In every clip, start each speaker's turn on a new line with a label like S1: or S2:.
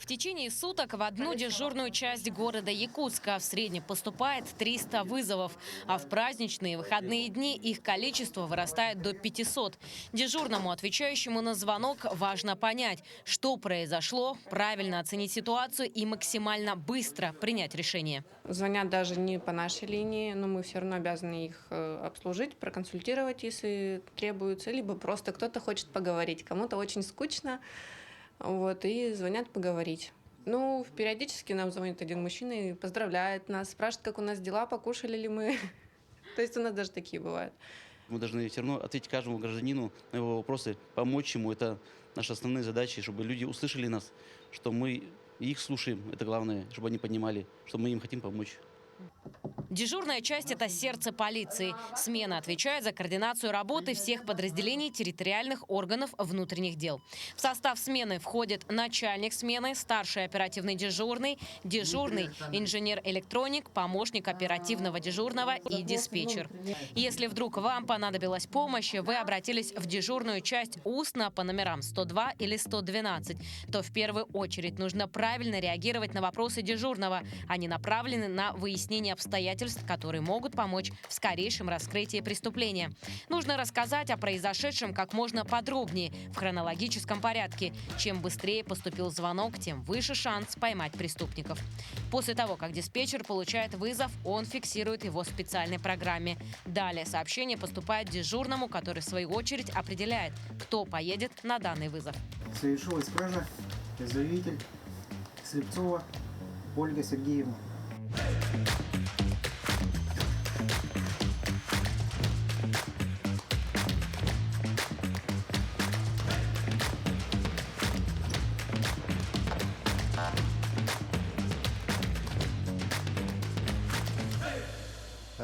S1: В течение суток в одну дежурную часть города Якутска в среднем поступает 300 вызовов, а в праздничные и выходные дни их количество вырастает до 500. Дежурному, отвечающему на звонок, важно понять, что произошло, правильно оценить ситуацию и максимально быстро принять решение.
S2: Звонят даже не по нашей линии, но мы все равно обязаны их обслужить, проконсультировать, если требуется, либо просто кто-то хочет поговорить, кому-то очень скучно, вот, и звонят поговорить. Ну, периодически нам звонит один мужчина и поздравляет нас, спрашивает, как у нас дела, покушали ли мы. То есть у нас даже такие бывают.
S3: Мы должны все равно ответить каждому гражданину на его вопросы, помочь ему. Это наши основные задачи, чтобы люди услышали нас, что мы их слушаем. Это главное, чтобы они понимали, что мы им хотим помочь.
S1: Дежурная часть – это сердце полиции. Смена отвечает за координацию работы всех подразделений территориальных органов внутренних дел. В состав смены входит начальник смены, старший оперативный дежурный, дежурный, инженер-электроник, помощник оперативного дежурного и диспетчер. Если вдруг вам понадобилась помощь, вы обратились в дежурную часть устно по номерам 102 или 112, то в первую очередь нужно правильно реагировать на вопросы дежурного. Они направлены на выяснение обстоятельств, которые могут помочь в скорейшем раскрытии преступления. Нужно рассказать о произошедшем как можно подробнее, в хронологическом порядке. Чем быстрее поступил звонок, тем выше шанс поймать преступников. После того, как диспетчер получает вызов, он фиксирует его в специальной программе. Далее сообщение поступает дежурному, который в свою очередь определяет, кто поедет на данный вызов.
S4: Совершилась кража. Заявитель Слепцова Ольга Сергеевна.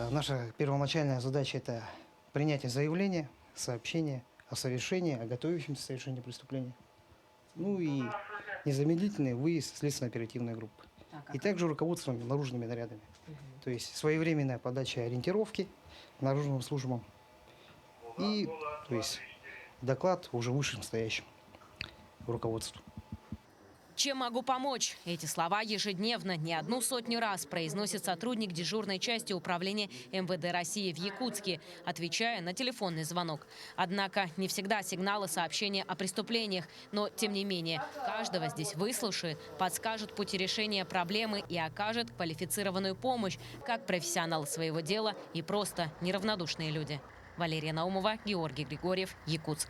S4: Наша первоначальная задача – это принятие заявления, сообщения о совершении, о готовящемся совершении преступления. Ну и незамедлительный выезд следственно-оперативной группы. И также руководством наружными нарядами. То есть своевременная подача ориентировки наружным службам и то есть доклад уже вышестоящим руководству.
S1: Чем могу помочь? Эти слова ежедневно, не одну сотню раз произносит сотрудник дежурной части управления МВД России в Якутске, отвечая на телефонный звонок. Однако не всегда сигналы сообщения о преступлениях, но тем не менее каждого здесь выслушает, подскажет пути решения проблемы и окажет квалифицированную помощь, как профессионалы своего дела и просто неравнодушные люди. Валерия Наумова, Георгий Григорьев, Якутск.